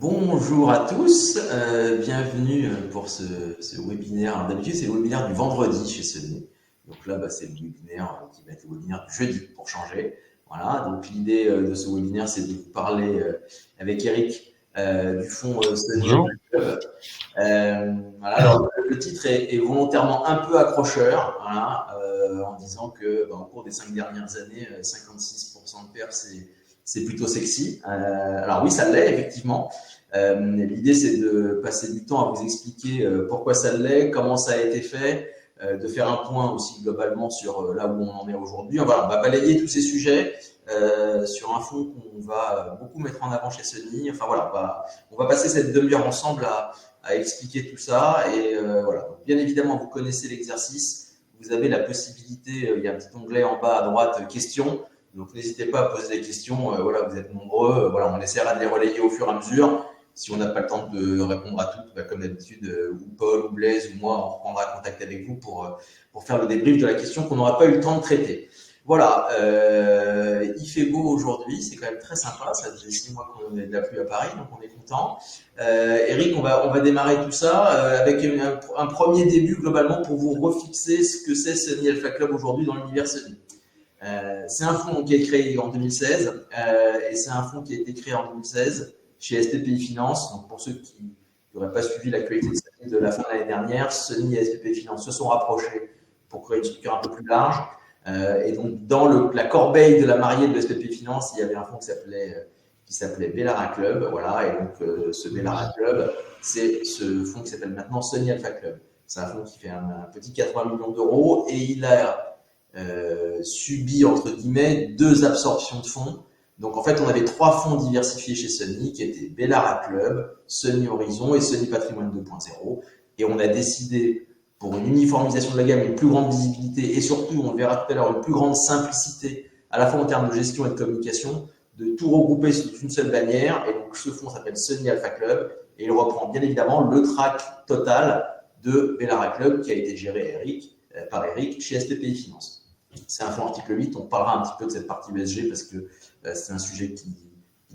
Bonjour à tous, bienvenue pour ce webinaire. Alors, d'habitude, c'est le webinaire du vendredi chez Sony. Donc là, c'est le webinaire qui va être le webinaire du jeudi pour changer. Voilà, donc l'idée de ce webinaire, c'est de vous parler avec Eric du fonds Sony Bonjour. Alpha Club. Voilà, alors le titre est volontairement un peu accrocheur, voilà, en disant que au cours des 5 dernières années, 56% de perf, c'est plutôt sexy. Alors oui, ça l'est effectivement. L'idée, c'est de passer du temps à vous expliquer pourquoi ça l'est, comment ça a été fait, de faire un point aussi globalement sur là où on en est aujourd'hui. Voilà, on va balayer tous ces sujets sur un fonds qu'on va beaucoup mettre en avant chez Sony. Enfin voilà, on va passer cette demi-heure ensemble à expliquer tout ça. Et voilà. Donc, bien évidemment, vous connaissez l'exercice. Vous avez la possibilité, il y a un petit onglet en bas à droite, questions. Donc n'hésitez pas à poser des questions. Voilà, vous êtes nombreux. Voilà, on essaiera de les relayer au fur et à mesure. Si on n'a pas le temps de répondre à toutes, comme d'habitude, ou Paul, ou Blaise, ou moi, on reprendra contact avec vous pour faire le débrief de la question qu'on n'aura pas eu le temps de traiter. Voilà, il fait beau aujourd'hui, c'est quand même très sympa. Ça faisait 6 mois qu'on avait de la pluie à Paris, donc on est content. Eric, on va démarrer tout ça avec un premier début globalement pour vous refixer ce que c'est Sony Alpha Club aujourd'hui dans l'univers Sony. C'est un fonds qui a été créé en 2016 et c'est un fonds qui a été créé en 2016 chez SPPI Finance. Donc pour ceux qui n'auraient pas suivi l'actualité de Sony de la fin de l'année dernière, Sony et SPPI Finance se sont rapprochés pour créer une structure un peu plus large. Et donc dans la corbeille de la mariée de SPPI Finance, il y avait un fonds qui s'appelait Bellara Club, voilà. Et donc ce Bellara Club, c'est ce fonds qui s'appelle maintenant Sony Alpha Club. C'est un fonds qui fait un petit 80 millions d'euros et il a subi, entre guillemets, 2 absorptions de fonds. Donc en fait, on avait 3 fonds diversifiés chez Sony qui étaient Bellara Club, Sony Horizon et Sony Patrimoine 2.0. Et on a décidé, pour une uniformisation de la gamme, une plus grande visibilité et surtout, on le verra tout à l'heure, une plus grande simplicité, à la fois en termes de gestion et de communication, de tout regrouper sous une seule bannière. Et donc ce fonds s'appelle Sony Alpha Club et il reprend bien évidemment le track total de Bellara Club qui a été géré par Eric chez SPPI Finance. C'est un fonds article 8, on parlera un petit peu de cette partie ESG parce que c'est un sujet qui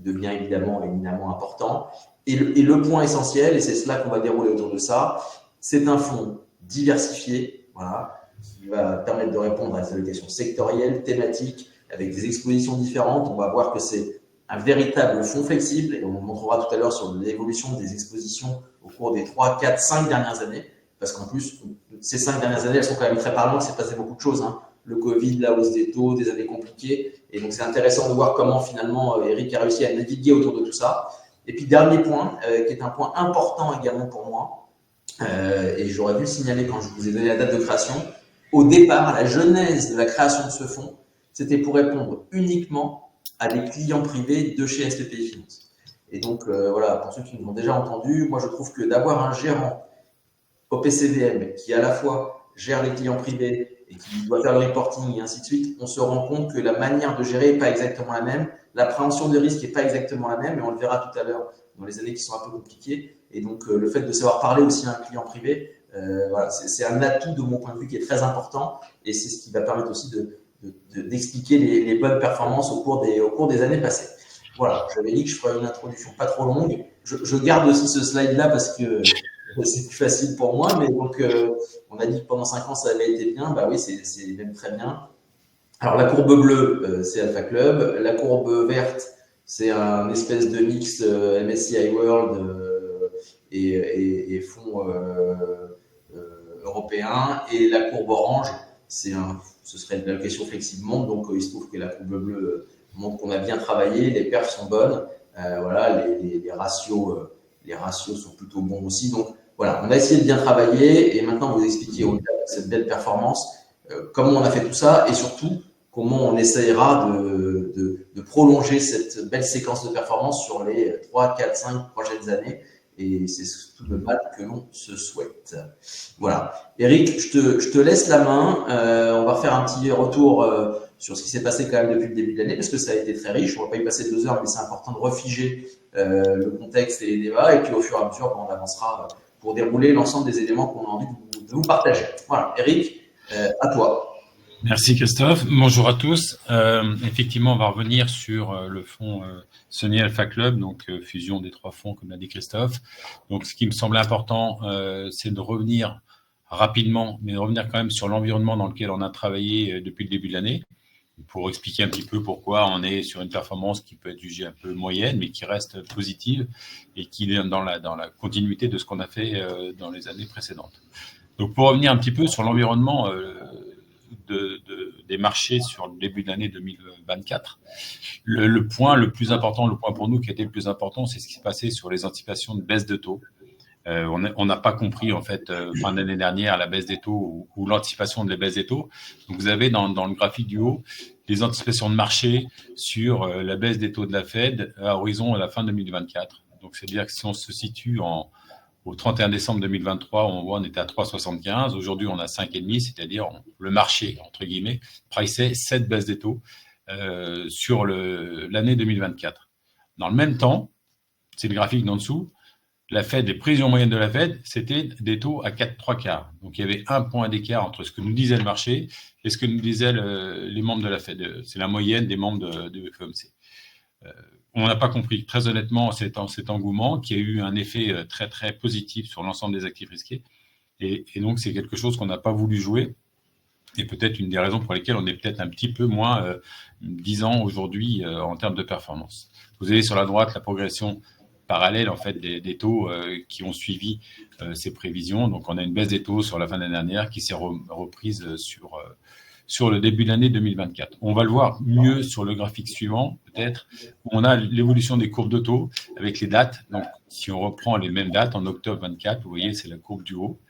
devient évidemment éminemment important. Et le point essentiel, et c'est cela qu'on va dérouler autour de ça, c'est un fonds diversifié, voilà, qui va permettre de répondre à des allocations sectorielles, thématiques, avec des expositions différentes. On va voir que c'est un véritable fonds flexible, et on montrera tout à l'heure sur l'évolution des expositions au cours des 3, 4, 5 dernières années, parce qu'en plus, ces 5 dernières années, elles sont quand même très parlantes, il s'est passé beaucoup de choses, hein. Le Covid, la hausse des taux, des années compliquées. Et donc, c'est intéressant de voir comment finalement Eric a réussi à naviguer autour de tout ça. Et puis, dernier point, qui est un point important également pour moi, et j'aurais dû le signaler quand je vous ai donné la date de création, au départ, la genèse de la création de ce fonds, c'était pour répondre uniquement à des clients privés de chez SPPI Finance. Et donc, voilà, pour ceux qui nous ont déjà entendu, moi je trouve que d'avoir un gérant au PCVM qui à la fois gère les clients privés et qui doit faire le reporting et ainsi de suite, on se rend compte que la manière de gérer n'est pas exactement la même, l'appréhension de risque n'est pas exactement la même, et on le verra tout à l'heure dans les années qui sont un peu compliquées. Et donc le fait de savoir parler aussi à un client privé, voilà, c'est un atout de mon point de vue qui est très important, et c'est ce qui va permettre aussi d'expliquer les bonnes performances au cours des années passées. Voilà, j'avais dit que je ferais une introduction pas trop longue. Je garde aussi ce slide-là parce que c'est plus facile pour moi, mais donc on a dit que pendant 5 ans ça avait été bien, bah oui, c'est même très bien. Alors la courbe bleue, c'est Alpha Club, la courbe verte, c'est un espèce de mix MSCI World et fonds européens, et la courbe orange, ce serait une allocation flexible monde, donc il se trouve que la courbe bleue montre qu'on a bien travaillé, les perfs sont bonnes, voilà, les ratios sont plutôt bons aussi, donc voilà, on a essayé de bien travailler et maintenant vous expliquer au-delà de cette belle performance comment on a fait tout ça et surtout comment on essayera de prolonger cette belle séquence de performance sur les 3, 4, 5 prochaines années. Et c'est tout le mal que l'on se souhaite. Voilà. Eric, je te laisse la main. On va faire un petit retour sur ce qui s'est passé quand même depuis le début de l'année, parce que ça a été très riche. On ne va pas y passer 2 heures, mais c'est important de refiger le contexte et les débats. Et puis au fur et à mesure, on avancera pour dérouler l'ensemble des éléments qu'on a envie de vous partager. Voilà, Eric, à toi. Merci Christophe. Bonjour à tous. Effectivement, on va revenir sur le fonds Sony Alpha Club, donc fusion des 3 fonds, comme l'a dit Christophe. Donc, ce qui me semble important, c'est de revenir rapidement, mais de revenir quand même sur l'environnement dans lequel on a travaillé depuis le début de l'année, pour expliquer un petit peu pourquoi on est sur une performance qui peut être jugée un peu moyenne, mais qui reste positive et qui est dans la continuité de ce qu'on a fait dans les années précédentes. Donc, pour revenir un petit peu sur l'environnement des marchés sur le début de l'année 2024, le point le plus important, le point pour nous qui a été le plus important, c'est ce qui s'est passé sur les anticipations de baisse de taux. On n'a pas compris, en fait, fin d'année dernière, la baisse des taux ou l'anticipation de la baisse des taux. Donc, vous avez dans le graphique du haut les anticipations de marché sur la baisse des taux de la Fed à horizon à la fin 2024. Donc, c'est-à-dire que si on se situe au 31 décembre 2023, on voit on était à 3,75. Aujourd'hui, on a 5,5, c'est-à-dire le marché, entre guillemets, priçait 7 baisses des taux sur l'année 2024. Dans le même temps, c'est le graphique d'en dessous, la Fed, les prévisions moyennes de la Fed, c'était des taux à 4,75. Donc, il y avait 1 point d'écart entre ce que nous disait le marché et ce que nous disaient les membres de la Fed. C'est la moyenne des membres de FOMC. On n'a pas compris, très honnêtement, cet engouement qui a eu un effet très, très positif sur l'ensemble des actifs risqués. Et donc, c'est quelque chose qu'on n'a pas voulu jouer. Et peut-être une des raisons pour lesquelles on est peut-être un petit peu moins disant aujourd'hui en termes de performance. Vous avez sur la droite la progression parallèle en fait des taux qui ont suivi ces prévisions. Donc, on a une baisse des taux sur la fin de l'année dernière qui s'est reprise sur le début de l'année 2024. On va le voir mieux sur le graphique suivant, peut-être, où on a l'évolution des courbes de taux avec les dates. Donc, si on reprend les mêmes dates, en octobre 24, vous voyez, c'est la courbe du haut.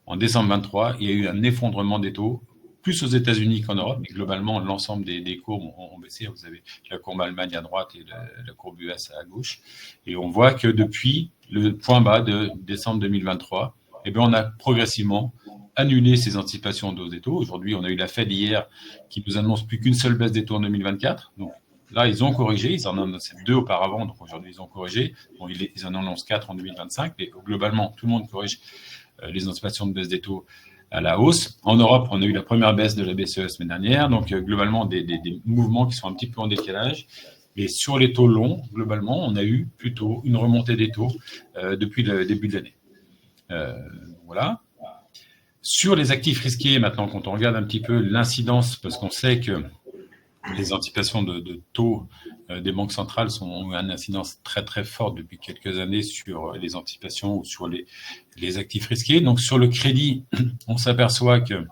En décembre 23, il y a eu un effondrement des taux, plus aux États-Unis qu'en Europe, mais globalement, l'ensemble des courbes ont baissé. Vous avez la courbe Allemagne à droite et la courbe US à gauche. Et on voit que depuis le point bas de décembre 2023, eh bien, on a progressivement annulé ces anticipations de hausse des taux. Aujourd'hui, on a eu la Fed hier qui nous annonce plus qu'une seule baisse des taux en 2024. Donc là, ils ont corrigé. Ils en annoncé 2 auparavant. Donc aujourd'hui, ils ont corrigé. Bon, ils en annoncent 4 en 2025. Mais globalement, tout le monde corrige les anticipations de baisse des taux à la hausse. En Europe, on a eu la première baisse de la BCE la semaine dernière. Donc globalement, des mouvements qui sont un petit peu en décalage. Et sur les taux longs, globalement, on a eu plutôt une remontée des taux depuis le début de l'année. Voilà. Sur les actifs risqués, maintenant, quand on regarde un petit peu l'incidence, parce qu'on sait que les anticipations de taux des banques centrales ont une incidence très très forte depuis quelques années sur les anticipations ou sur les actifs risqués. Donc sur le crédit, on s'aperçoit que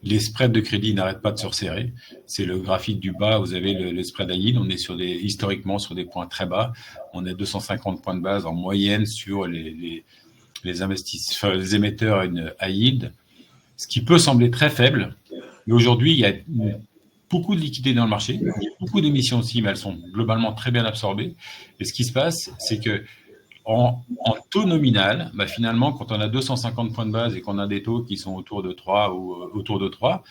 les spreads de crédit n'arrêtent pas de se resserrer. C'est le graphique du bas, vous avez le spread high yield, on est historiquement sur des points très bas. On est 250 points de base en moyenne sur les investisseurs, les émetteurs high yield, ce qui peut sembler très faible. Mais aujourd'hui, il y a beaucoup de liquidités dans le marché, il y a beaucoup d'émissions aussi, mais elles sont globalement très bien absorbées. Et ce qui se passe, c'est que en taux nominal, finalement, quand on a 250 points de base et qu'on a des taux qui sont autour de 3 ou autour de 3,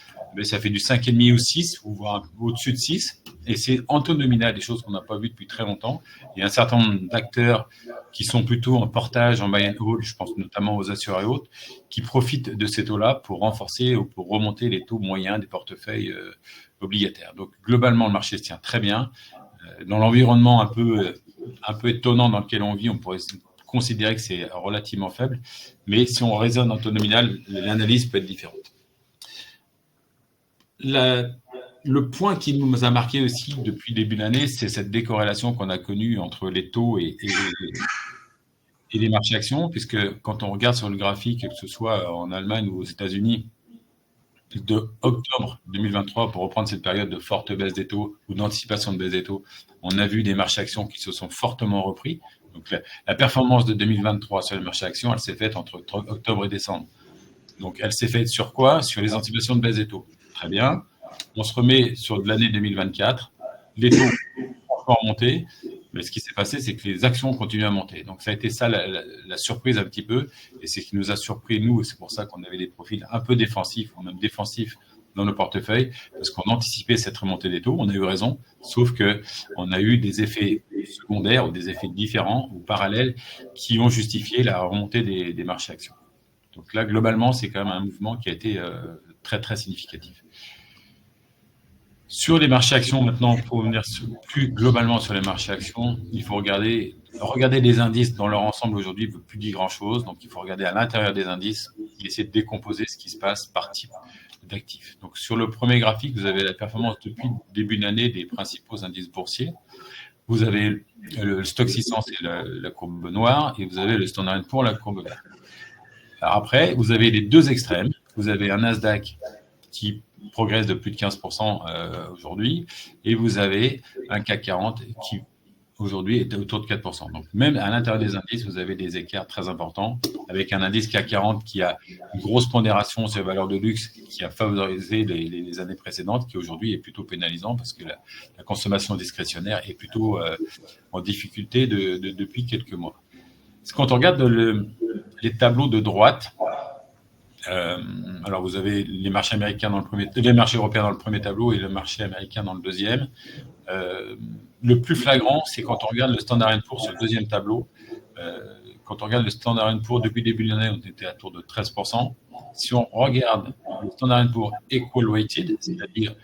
ça fait du 5,5 ou 6, ou voire au-dessus de 6. Et c'est en taux nominal, des choses qu'on n'a pas vues depuis très longtemps. Il y a un certain nombre d'acteurs qui sont plutôt en portage, en buy and hold, je pense notamment aux assureurs et autres, qui profitent de ces taux-là pour renforcer ou pour remonter les taux moyens des portefeuilles obligataires. Donc, globalement, le marché se tient très bien. Dans l'environnement un peu étonnant dans lequel on vit, on pourrait considérer que c'est relativement faible, mais si on raisonne en taux nominal, l'analyse peut être différente. Le point qui nous a marqué aussi depuis le début de l'année, c'est cette décorrélation qu'on a connue entre les taux et les marchés actions, puisque quand on regarde sur le graphique, que ce soit en Allemagne ou aux États-Unis, de octobre 2023, pour reprendre cette période de forte baisse des taux ou d'anticipation de baisse des taux, on a vu des marchés actions qui se sont fortement repris. Donc la performance de 2023 sur les marchés actions, elle s'est faite entre octobre et décembre. Donc elle s'est faite sur quoi? Sur les anticipations de baisse des taux. Très bien. On se remet sur de l'année 2024. Les taux ont encore monté. Mais ce qui s'est passé, c'est que les actions continuent à monter. Donc, ça a été ça la surprise un petit peu. Et c'est ce qui nous a surpris, nous. Et c'est pour ça qu'on avait des profils un peu défensifs, ou même défensifs dans nos portefeuilles, parce qu'on anticipait cette remontée des taux. On a eu raison. Sauf qu'on a eu des effets secondaires ou des effets différents ou parallèles qui ont justifié la remontée des marchés actions. Donc là, globalement, c'est quand même un mouvement qui a été très, très significatif. Sur les marchés actions, maintenant, pour venir plus globalement sur les marchés actions, il faut regarder les indices dans leur ensemble aujourd'hui ne veut plus dire grand-chose. Donc, il faut regarder à l'intérieur des indices et essayer de décomposer ce qui se passe par type d'actifs. Donc, sur le premier graphique, vous avez la performance depuis le début de l'année des principaux indices boursiers. Vous avez le Stoxx 600, c'est la courbe noire, et vous avez le Standard & Poor's, la courbe verte. Alors après, vous avez les deux extrêmes. Vous avez un Nasdaq qui progresse de plus de 15% aujourd'hui, et vous avez un CAC 40 qui aujourd'hui est autour de 4%. Donc même à l'intérieur des indices, vous avez des écarts très importants, avec un indice CAC 40 qui a une grosse pondération sur les valeurs de luxe, qui a favorisé les années précédentes, qui aujourd'hui est plutôt pénalisant parce que la consommation discrétionnaire est plutôt en difficulté depuis quelques mois. Quand on regarde les tableaux de droite, alors vous avez les marchés américains les marchés européens dans le premier tableau et le marché américain dans le deuxième. Le plus flagrant, c'est quand on regarde le Standard & Poor's sur le deuxième tableau. Quand on regarde le Standard & Poor's depuis le début de l'année, on était à tour de 13%. Si on regarde le Standard & Poor's equal weighted, c'est-à-dire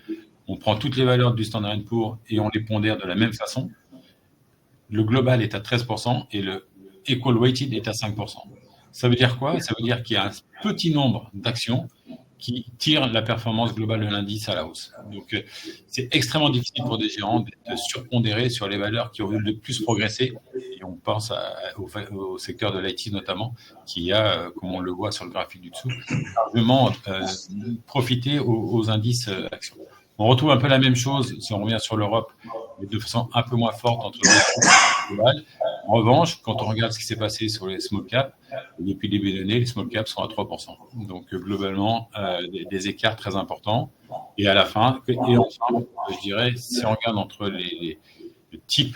on prend toutes les valeurs du Standard & Poor's et on les pondère de la même façon, le global est à 13% et le equal weighted est à 5%. Ça veut dire quoi? Ça veut dire qu'il y a un petit nombre d'actions qui tirent la performance globale de l'indice à la hausse. Donc, c'est extrêmement difficile pour des gérants d'être surpondérés sur les valeurs qui ont le plus progressé. Et on pense au secteur de l'IT notamment, qui a, comme on le voit sur le graphique du dessous, largement profité aux indices actions. On retrouve un peu la même chose si on revient sur l'Europe, mais de façon un peu moins forte entre les globales. En revanche, quand on regarde ce qui s'est passé sur les small caps, depuis le début de l'année, les small caps sont à 3%. Donc, globalement, des écarts très importants. Et à la fin, et enfin, je dirais, si on regarde entre le type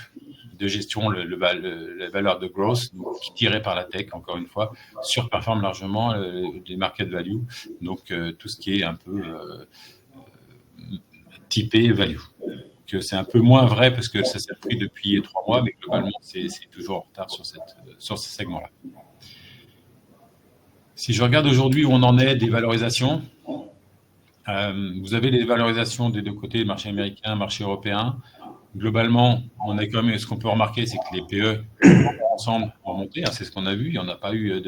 de gestion, la valeur de growth, donc, qui tirée par la tech, encore une fois, surperforme largement les market value. Donc, tout ce qui est un peu typé value. Que c'est un peu moins vrai parce que ça s'est pris depuis 3 mois, mais globalement, c'est toujours en retard sur ces segments-là. Si je regarde aujourd'hui où on en est des valorisations, vous avez les valorisations des deux côtés, le marché américain, le marché européen. Globalement, on a quand même, ce qu'on peut remarquer, c'est que les PE ensemble ont monté. C'est ce qu'on a vu. Il n'y en a pas eu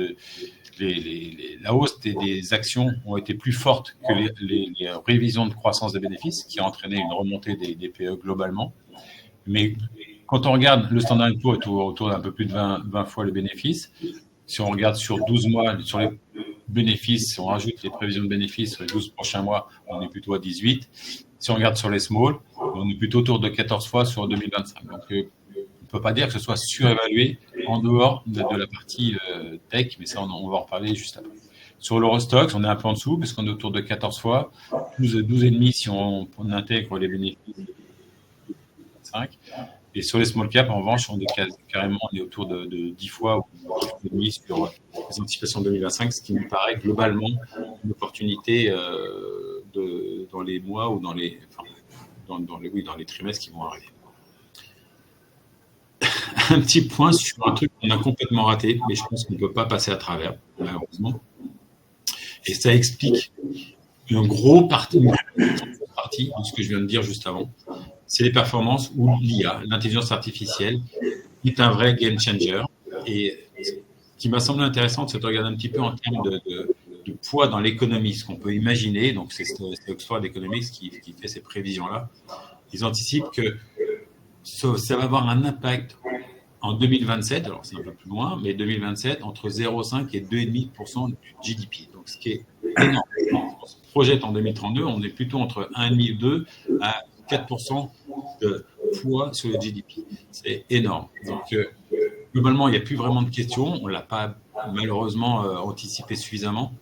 la hausse des actions ont été plus fortes que les révisions de croissance des bénéfices, qui a entraîné une remontée des PE globalement. Mais quand on regarde le Standard & Poor's est autour d'un peu plus de 20 fois les bénéfices. Si on regarde sur 12 mois, sur les bénéfices, si on rajoute les prévisions de bénéfices sur les 12 prochains mois, on est plutôt à 18. Si on regarde sur les small, on est plutôt autour de 14 fois sur 2025. Donc, on ne peut pas dire que ce soit surévalué en dehors de la partie tech, mais ça, on va en reparler juste après. Sur l'Eurostoxx, on est un peu en dessous, puisqu'on est autour de 14 fois, 12,5 si on intègre les bénéfices de 2025. Et sur les small caps, en revanche, on est autour de 10 fois ou 10,5 sur les anticipations 2025, ce qui nous paraît globalement une opportunité dans les mois ou dans les trimestres qui vont arriver. Un petit point sur un truc qu'on a complètement raté, mais je pense qu'on ne peut pas passer à travers, malheureusement. Et ça explique une grosse partie de ce que je viens de dire juste avant. C'est les performances où l'IA, l'intelligence artificielle, est un vrai game changer. Et ce qui m'a semblé intéressant, c'est de regarder un petit peu en termes de poids dans l'économie, ce qu'on peut imaginer. Donc, c'est Oxford Economics qui fait ces prévisions-là. Ils anticipent que ça va avoir un impact en 2027, alors c'est un peu plus loin, mais 2027, entre 0,5 et 2,5% du GDP. Donc, ce qui est énorme. On se projette en 2032, on est plutôt entre 1,5 et 2 à 4% de poids sur le GDP. C'est énorme. Donc, globalement, il n'y a plus vraiment de questions. On ne l'a pas malheureusement anticipé suffisamment.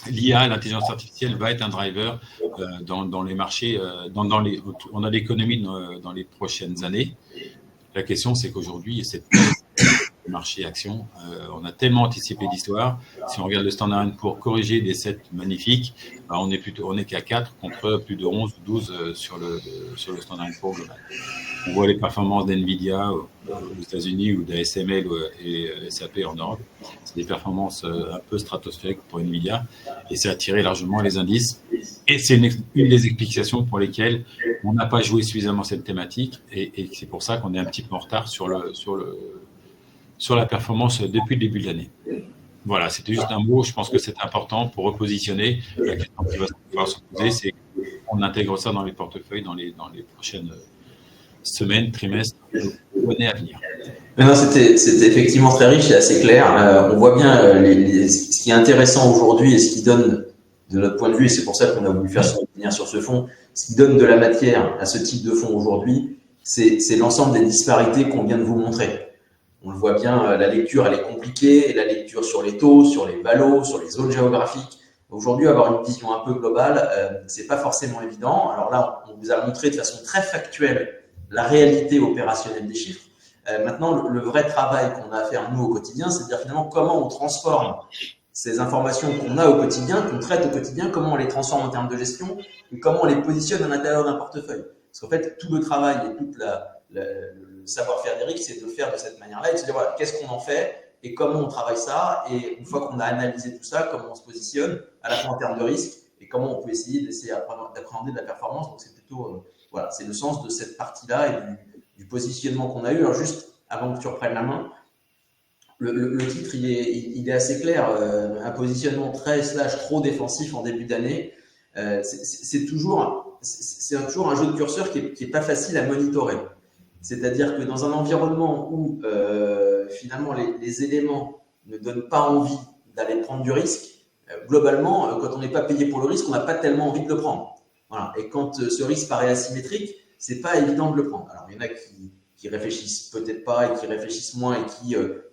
L'IA, l'intelligence artificielle, va être un driver dans les marchés, on a l'économie dans les prochaines années. La question, c'est qu'aujourd'hui, le marché action. On a tellement anticipé l'histoire. Si on regarde le Standard & Poor's corrigé des 7 magnifiques, on est qu'à 4 contre plus de 11 ou 12 sur le Standard & Poor's global. On voit les performances d'NVIDIA aux États-Unis ou d'ASML et SAP en Europe. C'est des performances un peu stratosphériques pour NVIDIA et ça a attiré largement les indices. Et c'est une des explications pour lesquelles on n'a pas joué suffisamment cette thématique et c'est pour ça qu'on est un petit peu en retard sur la performance depuis le début de l'année. Voilà, c'était juste un mot. Je pense que c'est important pour repositionner. La question qui va pouvoir se poser, c'est qu'on intègre ça dans les portefeuilles dans les prochaines semaines, trimestres, années à venir. Non, c'était effectivement très riche et assez clair. On voit bien ce qui est intéressant aujourd'hui et ce qui donne, de notre point de vue, et c'est pour ça qu'on a voulu faire ce webinaire sur ce fonds, ce qui donne de la matière à ce type de fonds aujourd'hui, c'est l'ensemble des disparités qu'on vient de vous montrer. On le voit bien, la lecture, elle est compliquée, la lecture sur les taux, sur les valos, sur les zones géographiques. Aujourd'hui, avoir une vision un peu globale, c'est pas forcément évident. Alors là, on vous a montré de façon très factuelle la réalité opérationnelle des chiffres. Maintenant, le vrai travail qu'on a à faire, nous, au quotidien, c'est de dire finalement comment on transforme ces informations qu'on a au quotidien, qu'on traite au quotidien, comment on les transforme en termes de gestion et comment on les positionne à l'intérieur d'un portefeuille. Parce qu'en fait, tout le travail et tout le savoir-faire d'Eric, c'est de le faire de cette manière-là et de se dire, voilà, qu'est-ce qu'on en fait et comment on travaille ça. Et une fois qu'on a analysé tout ça, comment on se positionne, à la fois en termes de risque et comment on peut essayer d'appréhender de la performance. Donc, c'est plutôt, voilà, c'est le sens de cette partie-là et du positionnement qu'on a eu. Alors, juste avant que tu reprennes la main, le titre, il est assez clair. Un positionnement très / trop défensif en début d'année. C'est toujours un jeu de curseur qui est pas facile à monitorer. C'est-à-dire que dans un environnement où finalement les éléments ne donnent pas envie d'aller prendre du risque, globalement, quand on n'est pas payé pour le risque, on n'a pas tellement envie de le prendre. Voilà. Et quand ce risque paraît asymétrique, c'est pas évident de le prendre. Alors il y en a qui réfléchissent peut-être pas et qui réfléchissent moins et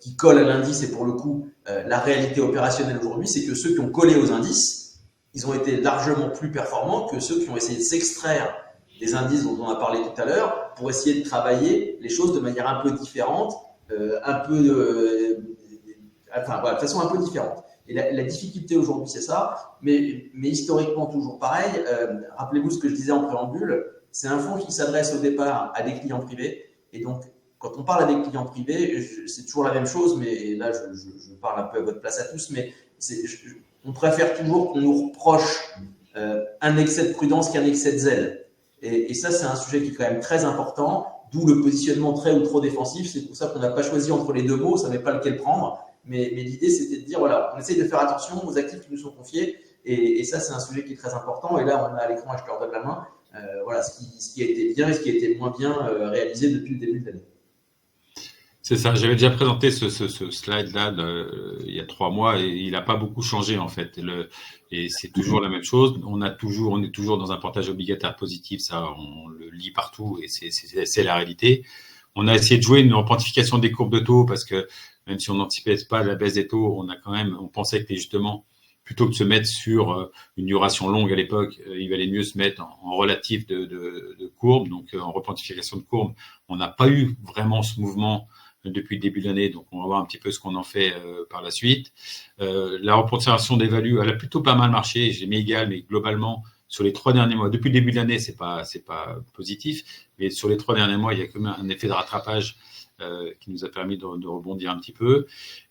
qui collent à l'indice. Et pour le coup, la réalité opérationnelle aujourd'hui, c'est que ceux qui ont collé aux indices, ils ont été largement plus performants que ceux qui ont essayé de s'extraire des indices dont on a parlé tout à l'heure pour essayer de travailler les choses de manière un peu différente, de façon un peu différente. Et la difficulté aujourd'hui, c'est ça, mais historiquement toujours pareil. Rappelez-vous ce que je disais en préambule, c'est un fonds qui s'adresse au départ à des clients privés. Et donc, quand on parle à des clients privés, c'est toujours la même chose, mais là, je parle un peu à votre place à tous, mais on préfère toujours qu'on nous reproche un excès de prudence qu'un excès de zèle. Et ça, c'est un sujet qui est quand même très important, d'où le positionnement très ou trop défensif. C'est pour ça qu'on n'a pas choisi entre les deux mots, on ne savait pas lequel prendre. Mais l'idée, c'était de dire, voilà, on essaye de faire attention aux actifs qui nous sont confiés. Et ça, c'est un sujet qui est très important. Et là, on a à l'écran, je te redonne la main, voilà, ce qui a été bien et ce qui a été moins bien réalisé depuis le début de l'année. C'est ça, j'avais déjà présenté ce slide-là il y a 3 mois et il n'a pas beaucoup changé en fait. Et c'est toujours la même chose. On est toujours dans un portage obligataire positif, ça on le lit partout et c'est la réalité. On a essayé de jouer une repentification des courbes de taux parce que même si on n'anticipait pas la baisse des taux, on pensait que justement, plutôt que de se mettre sur une duration longue à l'époque, il valait mieux se mettre en relatif de courbe, donc en repentification de courbe. On n'a pas eu vraiment ce mouvement depuis le début de l'année, donc on va voir un petit peu ce qu'on en fait par la suite. La repentification des values, elle a plutôt pas mal marché, j'ai mis égal, mais globalement, sur les 3 derniers mois, depuis le début de l'année, c'est pas positif, mais sur les 3 derniers mois, il y a quand même un effet de rattrapage qui nous a permis de rebondir un petit peu.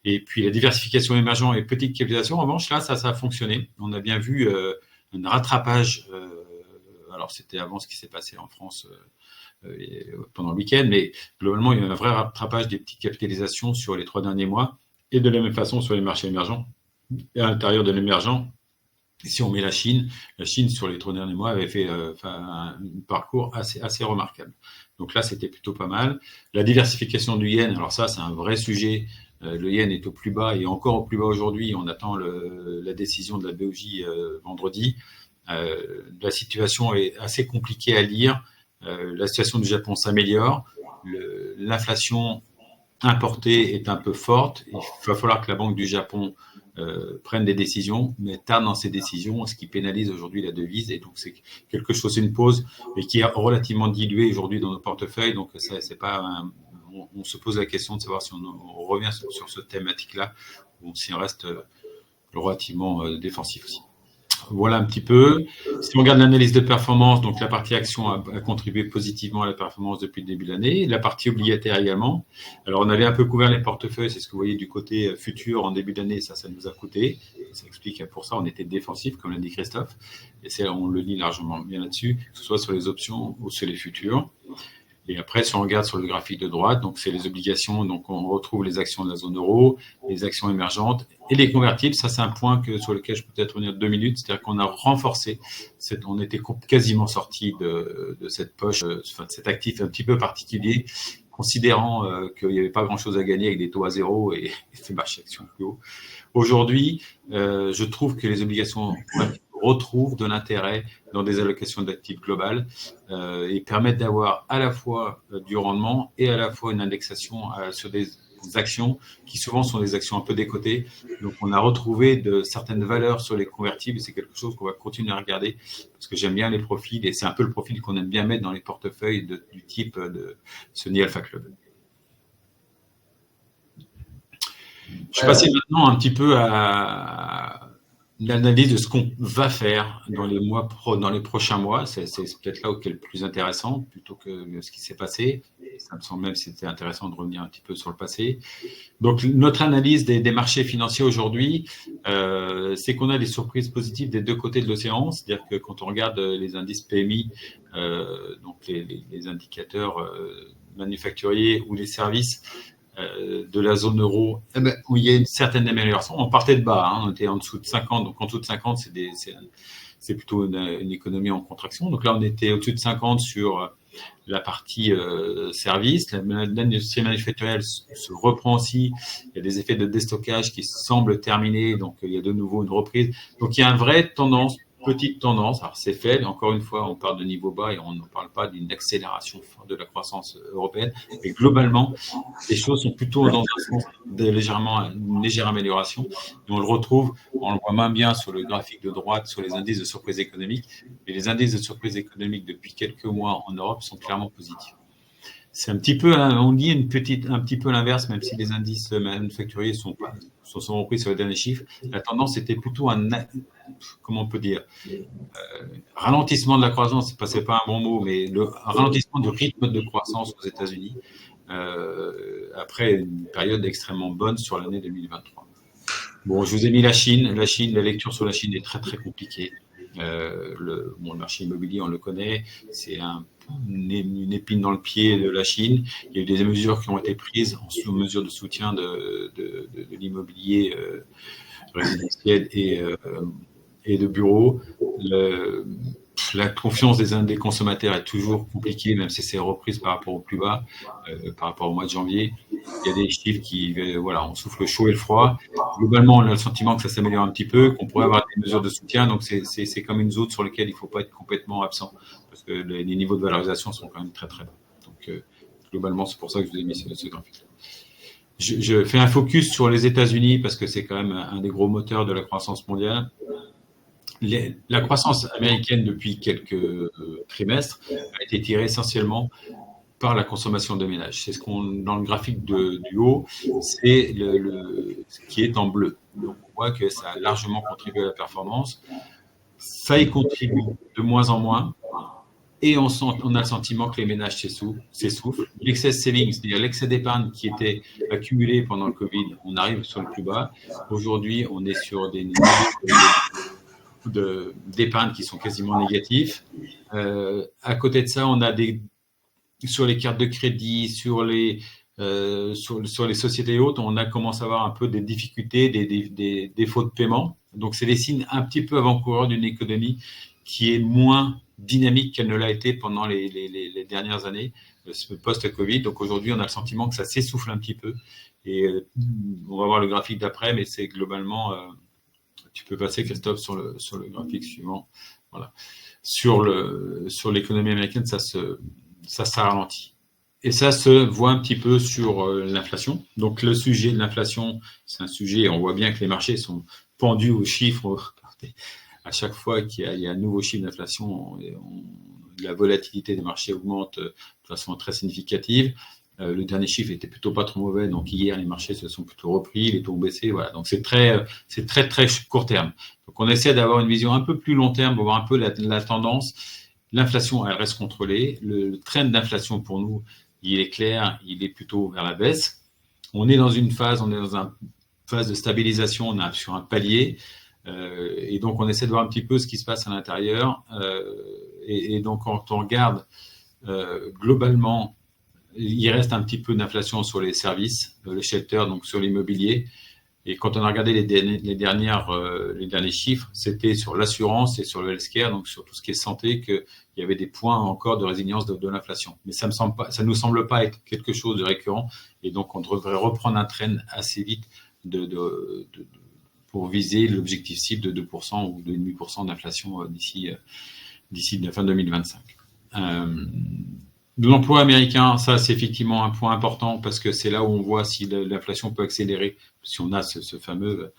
Et puis la diversification émergent et petite capitalisation, en revanche, là, ça a fonctionné. On a bien vu un rattrapage. Alors, c'était avant ce qui s'est passé en France pendant le week-end, mais globalement, il y a eu un vrai rattrapage des petites capitalisations sur les 3 derniers mois et de la même façon sur les marchés émergents. Et à l'intérieur de l'émergent, si on met la Chine sur les 3 derniers mois avait fait un parcours assez remarquable. Donc là, c'était plutôt pas mal. La diversification du yen, alors ça, c'est un vrai sujet. Le yen est au plus bas et encore au plus bas aujourd'hui. On attend la décision de la BOJ vendredi. La situation est assez compliquée à lire. La situation du Japon s'améliore. L'inflation importée est un peu forte. Il va falloir que la Banque du Japon prennent des décisions, mais tarde dans ces décisions, ce qui pénalise aujourd'hui la devise. Et donc, c'est quelque chose, c'est une pause, mais qui est relativement diluée aujourd'hui dans nos portefeuilles. Donc, ça, c'est pas on se pose la question de savoir si on revient sur ce thématique-là ou si on reste relativement défensif aussi. Voilà un petit peu. Si on regarde l'analyse de performance, donc la partie action a contribué positivement à la performance depuis le début de l'année, la partie obligataire également. Alors on avait un peu couvert les portefeuilles, c'est ce que vous voyez du côté futur en début d'année, ça nous a coûté. Ça explique pour ça on était défensif, comme l'a dit Christophe, et on le lit largement bien là-dessus, que ce soit sur les options ou sur les futurs. Et après, si on regarde sur le graphique de droite, donc c'est les obligations, donc on retrouve les actions de la zone euro, les actions émergentes et les convertibles. Ça, c'est un point sur lequel je peux peut-être revenir 2 minutes. C'est-à-dire qu'on a renforcé, on était quasiment sorti de cette poche, de cet actif un petit peu particulier, considérant qu'il n'y avait pas grand-chose à gagner avec des taux à zéro et des marchés actions plus hauts. Aujourd'hui, je trouve que les obligations retrouvent de l'intérêt dans des allocations d'actifs globales et permettent d'avoir à la fois du rendement et à la fois une indexation sur des actions qui souvent sont des actions un peu décotées. Donc, on a retrouvé de certaines valeurs sur les convertibles et c'est quelque chose qu'on va continuer à regarder parce que j'aime bien les profils et c'est un peu le profil qu'on aime bien mettre dans les portefeuilles du type de Sony Alpha Club. Je vais passer maintenant un petit peu à l'analyse de ce qu'on va faire dans les prochains mois. C'est peut-être là où est le plus intéressant plutôt que ce qui s'est passé. Ça me semble même que c'était intéressant de revenir un petit peu sur le passé. Donc, notre analyse des marchés financiers aujourd'hui, c'est qu'on a des surprises positives des deux côtés de l'océan. C'est-à-dire que quand on regarde les indices PMI, donc les indicateurs manufacturiers ou les services, de la zone euro, où il y a une certaine amélioration. On partait de bas, on était en dessous de 50, donc en dessous de 50, c'est plutôt une économie en contraction. Donc là, on était au-dessus de 50 sur la partie service. L'industrie manufacturière se reprend aussi. Il y a des effets de déstockage qui semblent terminés, donc il y a de nouveau une reprise. Donc il y a une vraie tendance, petite tendance. Alors c'est faible, encore une fois, on parle de niveau bas et on ne parle pas d'une accélération forte de la croissance européenne. Mais globalement, les choses sont plutôt dans un sens de une légère amélioration. Et on le retrouve, on le voit moins bien sur le graphique de droite, sur les indices de surprise économique. Mais les indices de surprise économique depuis quelques mois en Europe sont clairement positifs. C'est un petit peu, on dit un petit peu l'inverse, même si les indices manufacturiers sont souvent pris sur les derniers chiffres. La tendance était plutôt comment on peut dire, ralentissement de la croissance, c'est pas un bon mot, mais le ralentissement du rythme de croissance aux États-Unis après une période extrêmement bonne sur l'année 2023. Bon, je vous ai mis la Chine. La lecture sur la Chine est très très compliquée. Le marché immobilier, on le connaît, c'est une épine dans le pied de la Chine. Il y a eu des mesures qui ont été prises en mesure de soutien de l'immobilier résidentiel et de bureaux. La confiance des consommateurs est toujours compliquée, même si c'est reprise par rapport au plus bas, par rapport au mois de janvier. Il y a des chiffres on souffle le chaud et le froid. Globalement, on a le sentiment que ça s'améliore un petit peu, qu'on pourrait avoir des mesures de soutien. Donc, c'est comme une zone sur laquelle il ne faut pas être complètement absent, parce que les niveaux de valorisation sont quand même très, très bas. Donc, globalement, c'est pour ça que je vous ai mis ce graphique-là. Je fais un focus sur les États-Unis, parce que c'est quand même un des gros moteurs de la croissance mondiale. La croissance américaine depuis quelques trimestres a été tirée essentiellement par la consommation de ménages. C'est dans le graphique du haut, c'est ce qui est en bleu. Donc on voit que ça a largement contribué à la performance. Ça y contribue de moins en moins. Et on a le sentiment que les ménages s'essoufflent. L'excès savings, c'est-à-dire l'excès d'épargne qui était accumulé pendant le Covid, on arrive sur le plus bas. Aujourd'hui, on est sur des niveaux d'épargne qui sont quasiment négatifs. À côté de ça, on a sur les cartes de crédit, sur les sociétés hautes, on a commencé à avoir un peu des difficultés, des défauts de paiement. Donc, c'est des signes un petit peu avant-coureurs d'une économie qui est moins dynamique qu'elle ne l'a été pendant les dernières années, post-Covid. Donc, aujourd'hui, on a le sentiment que ça s'essouffle un petit peu. Et on va voir le graphique d'après, mais c'est globalement... tu peux passer, Christophe, sur le graphique suivant. Voilà. Sur l'économie américaine, ça ralentit. Et ça se voit un petit peu sur l'inflation. Donc, le sujet de l'inflation, c'est un sujet, on voit bien que les marchés sont pendus aux chiffres. À chaque fois qu'il y a un nouveau chiffre d'inflation, la volatilité des marchés augmente de façon très significative. Le dernier chiffre était plutôt pas trop mauvais, donc hier les marchés se sont plutôt repris, les taux ont baissé, voilà. Donc c'est très court terme. Donc on essaie d'avoir une vision un peu plus long terme pour voir un peu la tendance. L'inflation, elle reste contrôlée. Le trend d'inflation pour nous, il est clair, il est plutôt vers la baisse. On est dans une phase de stabilisation, on est sur un palier, et donc on essaie de voir un petit peu ce qui se passe à l'intérieur. Et donc quand on regarde globalement, il reste un petit peu d'inflation sur les services, le shelter, donc sur l'immobilier. Et quand on a regardé les derniers chiffres, c'était sur l'assurance et sur le healthcare, donc sur tout ce qui est santé, qu'il y avait des points encore de résilience de l'inflation. Mais ça nous semble pas être quelque chose de récurrent, et donc on devrait reprendre un trend assez vite pour viser l'objectif cible de 2% ou de 2,5% d'inflation d'ici la fin 2025. L'emploi américain, ça c'est effectivement un point important parce que c'est là où on voit si l'inflation peut accélérer, si on a ce fameux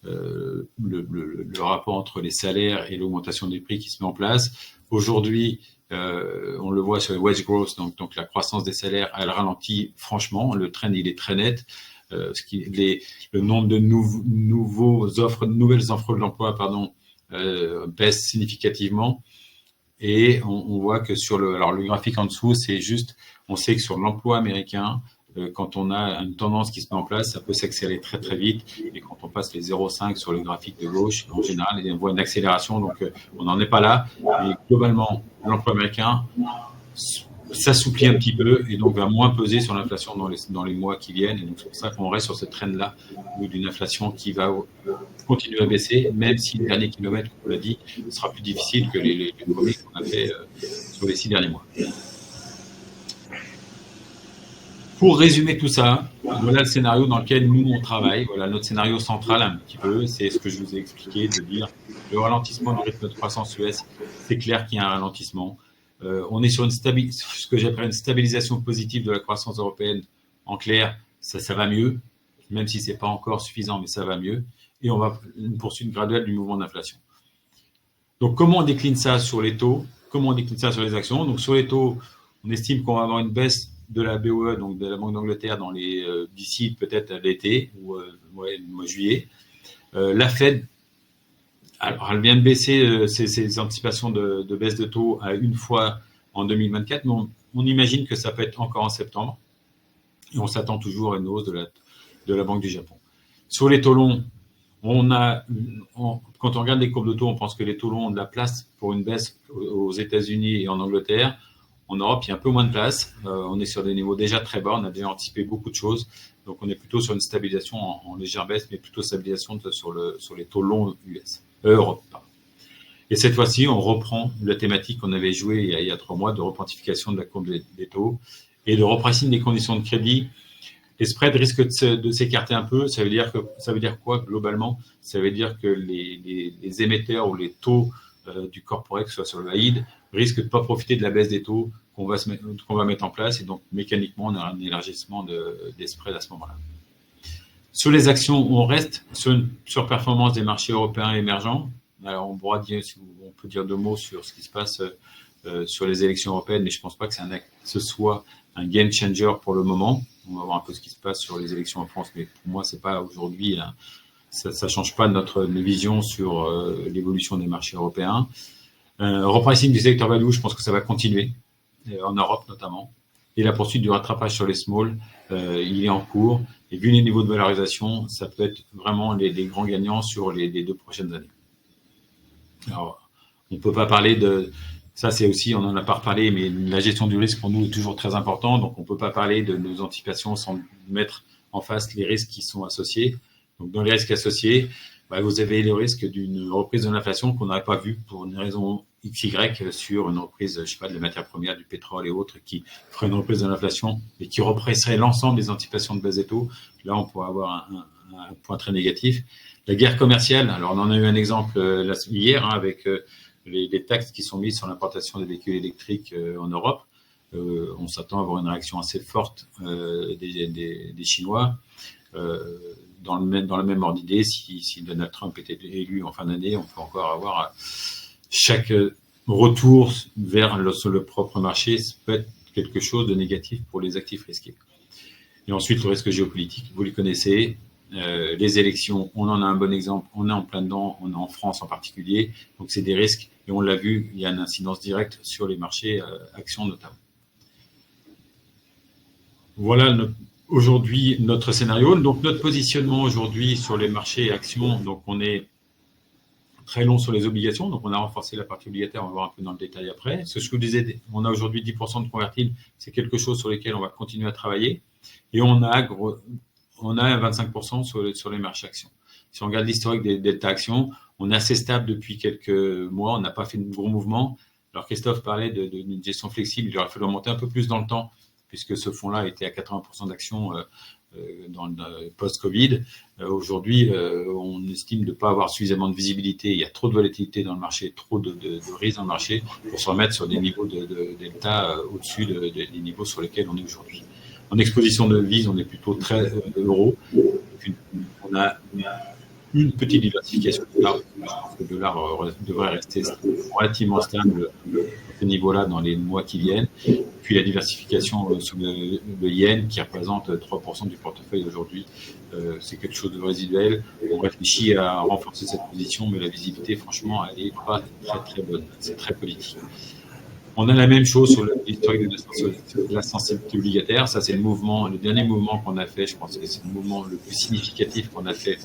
le rapport entre les salaires et l'augmentation des prix qui se met en place. Aujourd'hui, on le voit sur les wage growth, donc la croissance des salaires, elle ralentit franchement. Le trend il est très net. Le nombre de nouvelles offres d'emploi, baisse significativement. Et on voit que le graphique en dessous, c'est juste, on sait que sur l'emploi américain, quand on a une tendance qui se met en place, ça peut s'accélérer très très vite. Et quand on passe les 0,5 sur le graphique de gauche, en général, on voit une accélération. Donc on n'en est pas là. Mais globalement, l'emploi américain s'assouplit un petit peu et donc va moins peser sur l'inflation dans les mois qui viennent. Et donc c'est pour ça qu'on reste sur cette trend-là d'une inflation qui va continuer à baisser, même si le dernier kilomètre, comme on l'a dit, sera plus difficile que les premiers qu'on a fait sur les 6 derniers mois. Pour résumer tout ça, voilà le scénario dans lequel nous on travaille. Voilà notre scénario central un petit peu, c'est ce que je vous ai expliqué, de dire le ralentissement du rythme de croissance US, c'est clair qu'il y a un ralentissement. On est sur ce que j'appelle une stabilisation positive de la croissance européenne. En clair, ça va mieux, même si c'est pas encore suffisant, mais ça va mieux. Et on va une poursuite graduelle du mouvement d'inflation. Donc, comment on décline ça sur les taux? Comment on décline ça sur les actions? Donc, sur les taux, on estime qu'on va avoir une baisse de la BOE, donc de la Banque d'Angleterre, d'ici peut-être à l'été ou le mois de juillet. La Fed, alors elle vient de baisser ses anticipations de baisse de taux à une fois en 2024, mais on imagine que ça peut être encore en septembre. Et on s'attend toujours à une hausse de la Banque du Japon. Sur les taux longs, quand on regarde les courbes de taux, on pense que les taux longs ont de la place pour une baisse aux États-Unis et en Angleterre. En Europe, il y a un peu moins de place. On est sur des niveaux déjà très bas. On a déjà anticipé beaucoup de choses. Donc, on est plutôt sur une stabilisation en légère baisse, mais plutôt stabilisation sur les taux longs Europe. Et cette fois-ci, on reprend la thématique qu'on avait jouée il y a 3 mois de replantification de la courbe des taux et de repricing des conditions de crédit. Les spreads risquent de s'écarter un peu. Ça veut dire quoi globalement? Ça veut dire que les émetteurs ou les taux du corporate, que ce soit sur le high-yield, risquent de ne pas profiter de la baisse des taux qu'on va mettre en place. Et donc, mécaniquement, on a un élargissement des spreads à ce moment-là. Sur les actions, on reste sur une surperformance des marchés européens émergents. Alors, on peut dire 2 mots sur ce qui se passe sur les élections européennes, mais je ne pense pas que ce soit un game changer pour le moment. On va voir un peu ce qui se passe sur les élections en France, mais pour moi, c'est pas aujourd'hui. Ça change pas notre vision sur l'évolution des marchés européens. Repricing du secteur value, je pense que ça va continuer en Europe notamment. Et la poursuite du rattrapage sur les small, il est en cours. Et vu les niveaux de valorisation, ça peut être vraiment les grands gagnants sur les 2 prochaines années. Alors, on peut pas parler de ça, c'est aussi, on en a pas reparlé, mais la gestion du risque pour nous est toujours très important. Donc, on peut pas parler de nos anticipations sans mettre en face les risques qui sont associés. Donc, dans les risques associés, vous avez le risque d'une reprise de l'inflation qu'on n'aurait pas vu pour une raison XY sur une reprise, je sais pas, de la matière première, du pétrole et autres, qui ferait une reprise de l'inflation et qui represserait l'ensemble des anticipations de baisse des taux. Là, on pourrait avoir un point très négatif. La guerre commerciale, alors on en a eu un exemple hier avec les taxes qui sont mises sur l'importation des véhicules électriques en Europe. On s'attend à avoir une réaction assez forte des Chinois. Dans le même ordre d'idée, si Donald Trump était élu en fin d'année, on peut encore avoir chaque retour vers le propre marché, ça peut être quelque chose de négatif pour les actifs risqués. Et ensuite, le risque géopolitique, vous les connaissez. Les élections, on en a un bon exemple, on est en plein dedans, on est en France en particulier, donc c'est des risques, et on l'a vu, il y a une incidence directe sur les marchés actions notamment. Voilà aujourd'hui notre scénario. Donc notre positionnement aujourd'hui sur les marchés actions, donc on est très long sur les obligations, donc on a renforcé la partie obligataire, on va voir un peu dans le détail après. Ce que je vous disais, on a aujourd'hui 10% de convertibles, c'est quelque chose sur lequel on va continuer à travailler, et on a 25% sur les marchés actions. Si on regarde l'historique des delta actions, on est assez stable depuis quelques mois, on n'a pas fait de gros mouvements. Alors Christophe parlait d'une gestion flexible, il aurait fallu remonter un peu plus dans le temps, puisque ce fonds-là était à 80% d'actions dans le post-Covid. Aujourd'hui, on estime de ne pas avoir suffisamment de visibilité. Il y a trop de volatilité dans le marché, trop de risques dans le marché pour se remettre sur des niveaux de delta au-dessus des niveaux sur lesquels on est aujourd'hui. En exposition de devises, on est plutôt très euro. On a une petite diversification de dollar. Je pense que le dollar devrait rester relativement stable à ce niveau-là dans les mois qui viennent. Puis la diversification sur le yen qui représente 3% du portefeuille aujourd'hui, c'est quelque chose de résiduel. On réfléchit à renforcer cette position, mais la visibilité, franchement, elle n'est pas très très bonne. C'est très politique. On a la même chose sur l'historique de la sensibilité obligataire. Ça, c'est le dernier mouvement qu'on a fait. Je pense que c'est le mouvement le plus significatif qu'on a fait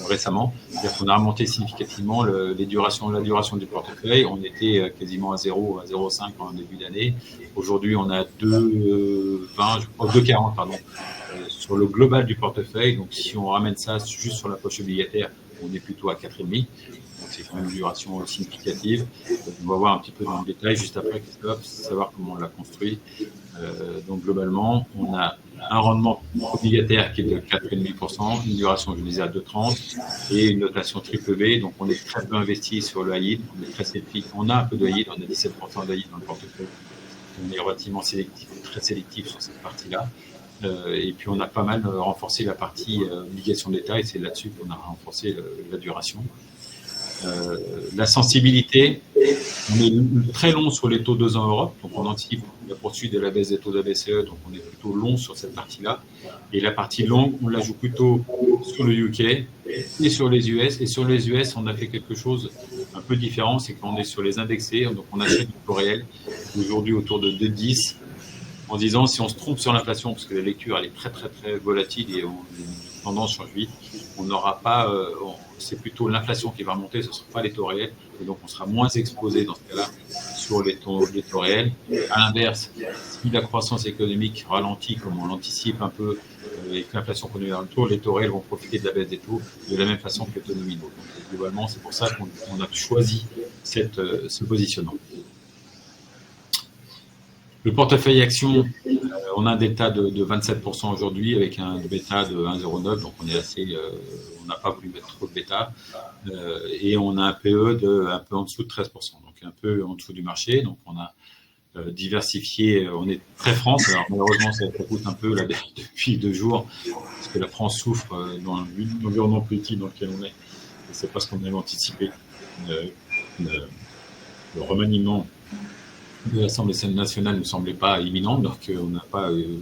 récemment. C'est-à-dire qu'on a remonté significativement la duration du portefeuille. On était quasiment à 0,5 en début d'année. Aujourd'hui, on a 2,40, pardon, sur le global du portefeuille. Donc, si on ramène ça juste sur la poche obligataire, on est plutôt à 4,5. C'est quand même une duration significative. On va voir un petit peu dans le détail juste après, Christophe, savoir comment on l'a construit. Donc globalement, on a un rendement obligataire qui est de 4,5%, une duration, je disais, à 2,30 et une notation triple B. Donc on est très peu investi sur le high yield, on est très sélectif. On a un peu de high yield, on a 17% de high yield dans le portefeuille. On est relativement sélectif, très sélectif sur cette partie-là. Et puis on a pas mal renforcé la partie obligation d'État et c'est là-dessus qu'on a renforcé la duration. La sensibilité, on est très long sur les taux 2 ans en Europe, donc on anticipe la poursuite de la baisse des taux de la BCE, donc on est plutôt long sur cette partie-là. Et la partie longue, on la joue plutôt sur le UK et sur les US. Et sur les US, on a fait quelque chose un peu différent, c'est qu'on est sur les indexés, donc on achète du taux réel, aujourd'hui autour de 2,10, en disant si on se trompe sur l'inflation, parce que la lecture elle est très très très volatile et la tendance change vite, on n'aura pas, c'est plutôt l'inflation qui va remonter, ce ne sera pas les taux réels, et donc on sera moins exposé dans ce cas-là sur les taux réels. À l'inverse, si la croissance économique ralentit comme on l'anticipe un peu et que l'inflation continue dans le taux, les taux réels vont profiter de la baisse des taux de la même façon que l'économie. Donc globalement, c'est pour ça qu'on a choisi ce positionnement. Le portefeuille action, on a un delta de 27% aujourd'hui avec un bêta de 1,09, donc on est on n'a pas voulu mettre trop de bêta, et on a un PE un peu en dessous de 13%, donc un peu en dessous du marché. Donc on a diversifié, on est très France. Alors malheureusement ça coûte un peu là depuis 2 jours parce que la France souffre dans l'environnement politique dans lequel on est. Et c'est pas ce qu'on avait anticipé. Le remaniement de l'Assemblée nationale ne semblait pas imminent, donc on n'a pas eu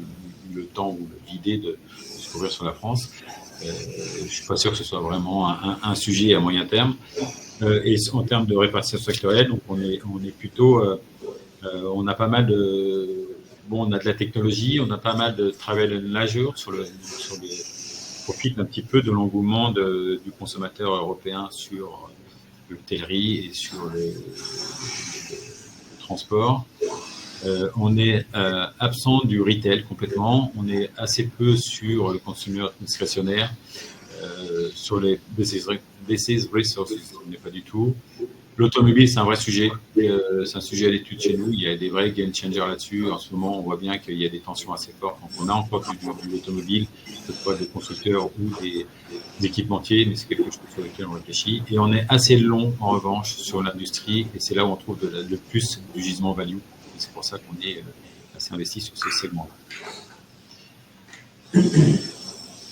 le temps ou l'idée de se couvrir sur la France. Je ne suis pas sûr que ce soit vraiment un sujet à moyen terme. Et en termes de répartition sectorielle, donc on est plutôt, on a pas mal on a de la technologie, on a pas mal de travel and leisure profite un petit peu de l'engouement du consommateur européen sur l'hôtellerie et sur le transport. On est absent du retail complètement. On est assez peu sur le consumer discrétionnaire, sur les business resources, on n'est pas du tout. L'automobile, c'est un vrai sujet. C'est un sujet à l'étude chez nous. Il y a des vrais game changers là-dessus. En ce moment, on voit bien qu'il y a des tensions assez fortes. Donc, on a encore de l'automobile, que ce soit des constructeurs ou des équipementiers, mais c'est quelque chose sur lequel on réfléchit. Et on est assez long, en revanche, sur l'industrie. Et c'est là où on trouve le plus du gisement value. Et c'est pour ça qu'on est assez investi sur ce segment-là.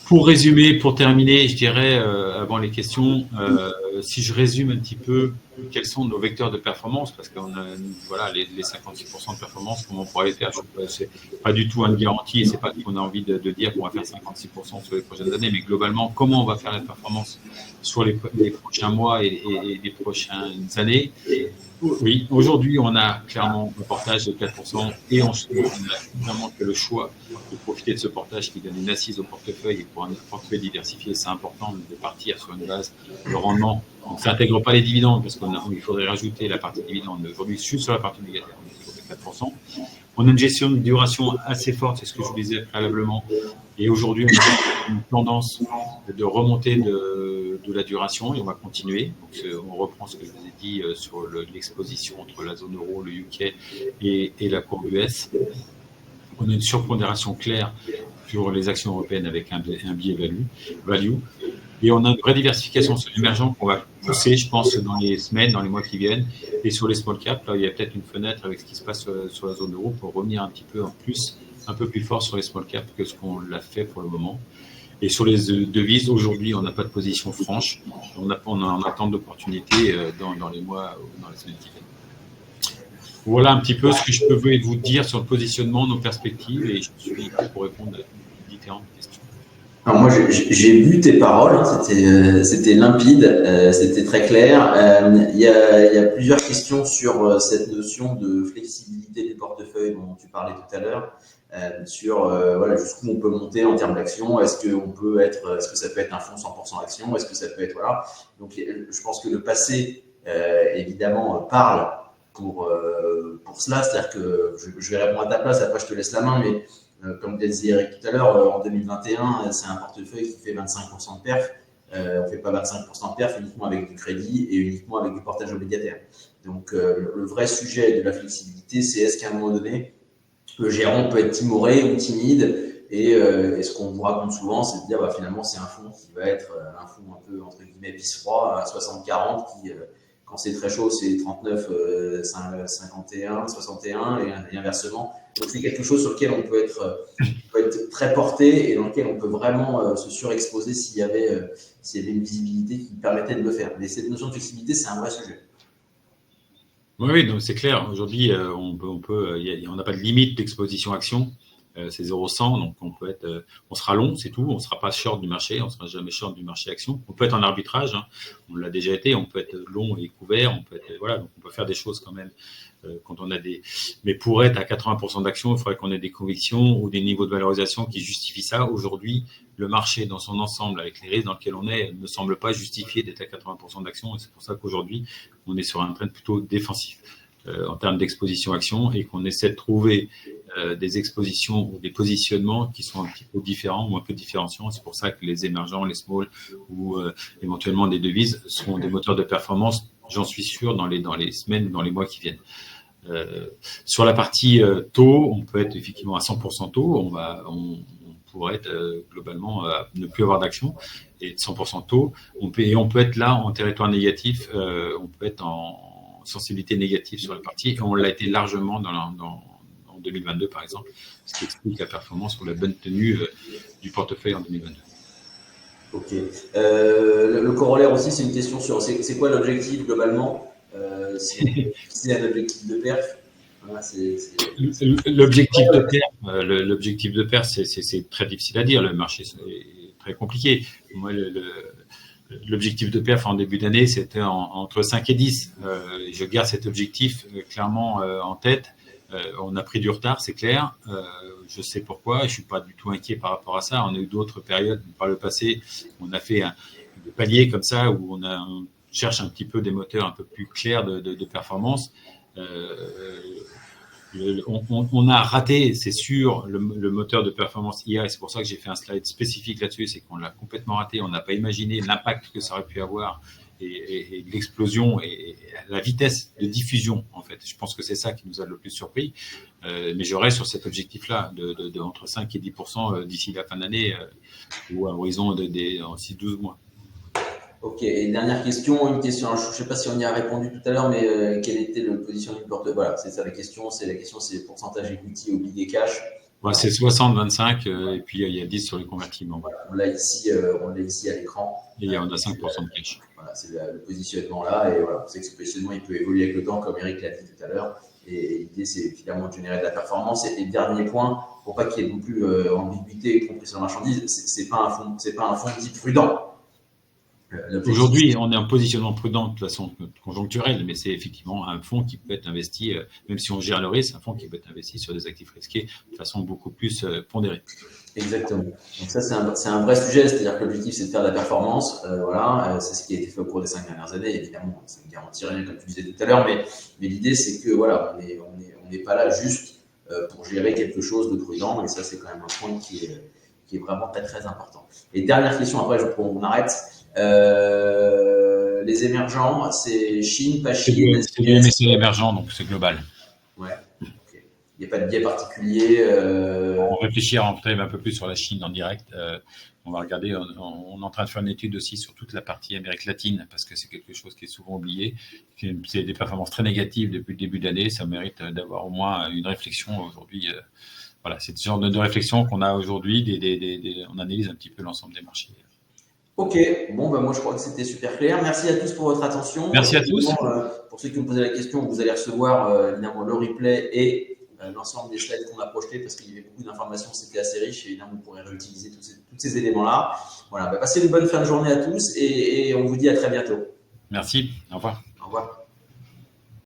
Pour résumer, pour terminer, je dirais, avant les questions, si je résume un petit peu quels sont nos vecteurs de performance, parce qu'on a voilà, les 56% de performance, comment on pourrait les faire. C'est pas du tout une garantie et c'est pas qu'on a envie de dire qu'on va faire 56% sur les prochaines années, mais globalement, comment on va faire la performance sur les prochains mois et les prochaines années. Oui, aujourd'hui, on a clairement un portage de 4% et on a vraiment que le choix de profiter de ce portage qui donne une assise au portefeuille, et pour un portefeuille diversifié, c'est important de partir sur une base de rendement. Donc, ça n'intègre pas les dividendes parce qu'il faudrait rajouter la partie dividende. Aujourd'hui, juste sur la partie négative, on est sur 4%. On a une gestion de duration assez forte, c'est ce que je vous disais préalablement. Et aujourd'hui, on a une tendance de remontée de la duration et on va continuer. Donc, on reprend ce que je vous ai dit sur l'exposition entre la zone euro, le UK et la courbe US. On a une surpondération claire sur les actions européennes avec un biais value. Et on a une vraie diversification sur l'émergent qu'on va pousser, je pense, dans les semaines, dans les mois qui viennent. Et sur les small caps, là, il y a peut-être une fenêtre avec ce qui se passe sur la zone euro pour revenir un petit peu un peu plus fort sur les small caps que ce qu'on l'a fait pour le moment. Et sur les devises, aujourd'hui, on n'a pas de position franche. On est en attente d'opportunités dans les mois ou dans les semaines qui viennent. Voilà un petit peu ce que je peux vous dire sur le positionnement, nos perspectives, et je suis pour répondre à différentes questions. Alors moi, j'ai vu tes paroles, hein, c'était limpide, c'était très clair. Il y a plusieurs questions sur cette notion de flexibilité des portefeuilles dont tu parlais tout à l'heure, sur voilà, jusqu'où on peut monter en termes d'actions. Est-ce que ça peut être un fonds 100% actions? Est-ce que ça peut être voilà. Donc, je pense que le passé, évidemment, parle pour cela. C'est-à-dire que je vais répondre à ta place. Après, je te laisse la main, mais comme disait Eric tout à l'heure, en 2021, c'est un portefeuille qui fait 25% de perf. On ne fait pas 25% de perf uniquement avec du crédit et uniquement avec du portage obligataire. Donc, le vrai sujet de la flexibilité, c'est est-ce qu'à un moment donné, le gérant peut être timoré ou timide, et ce qu'on vous raconte souvent, c'est de dire finalement, c'est un fonds qui va être un fonds un peu entre guillemets pisse-froid, à 60-40, qui quand c'est très chaud, c'est 39, 51, 61 et inversement. Donc, c'est quelque chose sur lequel on peut être très porté et dans lequel on peut vraiment se surexposer s'il y avait une visibilité qui permettait de le faire. Mais cette notion de flexibilité, c'est un vrai sujet. Oui, donc c'est clair. Aujourd'hui, on n'a pas de limite d'exposition action. C'est 0,100, donc on sera long, c'est tout. On ne sera pas short du marché, on ne sera jamais short du marché action. On peut être en arbitrage, hein, on l'a déjà été. On peut être long et couvert, donc on peut faire des choses quand même quand on a des. Mais pour être à 80% d'actions, il faudrait qu'on ait des convictions ou des niveaux de valorisation qui justifient ça. Aujourd'hui, le marché dans son ensemble, avec les risques dans lesquels on est, ne semble pas justifier d'être à 80% d'actions, et c'est pour ça qu'aujourd'hui, on est sur un trend plutôt défensif en termes d'exposition action, et qu'on essaie de trouver des expositions ou des positionnements qui sont un petit peu différents ou un peu différenciants. C'est pour ça que les émergents, les small ou éventuellement des devises seront des moteurs de performance, j'en suis sûr, dans les semaines ou dans les mois qui viennent. Sur la partie taux, on peut être effectivement à 100% taux. On pourrait être globalement ne plus avoir d'action et 100% taux. On peut être là en territoire négatif. On peut être en sensibilité négative sur la partie, et on l'a été largement en 2022 par exemple, ce qui explique la performance ou la bonne tenue du portefeuille en 2022. Ok. Le corollaire aussi, c'est une question sur c'est quoi l'objectif globalement, si c'est un objectif de perf. Voilà, L'objectif de perf, c'est très difficile à dire. Le marché est très compliqué. Moi, l'objectif de perf en début d'année, c'était entre 5 et 10. Je garde cet objectif clairement en tête. On a pris du retard, c'est clair. Je sais pourquoi. Je suis pas du tout inquiet par rapport à ça. On a eu d'autres périodes par le passé. On a fait des paliers comme ça où on cherche un petit peu des moteurs un peu plus clairs de performance. On a raté, c'est sûr, le moteur de performance IA, et c'est pour ça que j'ai fait un slide spécifique là-dessus, c'est qu'on l'a complètement raté. On n'a pas imaginé l'impact que ça aurait pu avoir et l'explosion et la vitesse de diffusion, en fait. Je pense que c'est ça qui nous a le plus surpris. Mais je reste sur cet objectif-là de entre 5 et 10% d'ici la fin d'année ou à horizon en 6-12 mois. Ok, et dernière question, je ne sais pas si on y a répondu tout à l'heure, mais quel était le positionnement du portefeuille? Voilà, c'est ça la question, c'est le pourcentage equity obligé cash. Ouais, c'est 60-25, et puis il y a 10 sur les convertibles. Voilà, on l'a ici à l'écran. Et on a 5% de cash. Voilà, c'est le positionnement là. Et voilà, on sait que ce positionnement, il peut évoluer avec le temps, comme Eric l'a dit tout à l'heure. Et l'idée, c'est finalement de générer de la performance. Et dernier point, pour pas qu'il y ait non plus ambiguïté et compris sur la marchandise, c'est pas un fonds dit prudent. Aujourd'hui, on est en positionnement prudent de toute façon conjoncturelle, mais c'est effectivement un fonds qui peut être investi, même si on gère le risque, un fonds qui peut être investi sur des actifs risqués de façon beaucoup plus pondérée. Exactement. Donc ça, c'est un vrai sujet, c'est-à-dire que l'objectif, c'est de faire de la performance. Voilà, c'est ce qui a été fait au cours des 5 dernières années. Évidemment, ça ne garantit rien, comme tu disais tout à l'heure, mais l'idée, c'est que voilà, on n'est pas là juste pour gérer quelque chose de prudent, et ça, c'est quand même un point qui est vraiment très, très important. Et dernière question, après, on arrête. Les émergents, c'est Chine, pas Chine. C'est du MSCI émergent, donc c'est global. Ouais. Okay. Il n'y a pas de biais particulier. On réfléchit à rentrer un peu plus sur la Chine en direct. On va regarder, on est en train de faire une étude aussi sur toute la partie Amérique latine, parce que c'est quelque chose qui est souvent oublié. C'est des performances très négatives depuis le début de l'année. Ça mérite d'avoir au moins une réflexion aujourd'hui. Voilà, c'est ce genre de réflexion qu'on a aujourd'hui. On analyse un petit peu l'ensemble des marchés. Ok, bon, moi je crois que c'était super clair. Merci à tous pour votre attention. Merci à tous. Pour ceux qui ont posé la question, vous allez recevoir évidemment le replay et l'ensemble des slides qu'on a projetés parce qu'il y avait beaucoup d'informations, c'était assez riche. Et évidemment, vous pourrez réutiliser tous ces éléments-là. Voilà, passez une bonne fin de journée à tous et on vous dit à très bientôt. Merci, au revoir. Au revoir.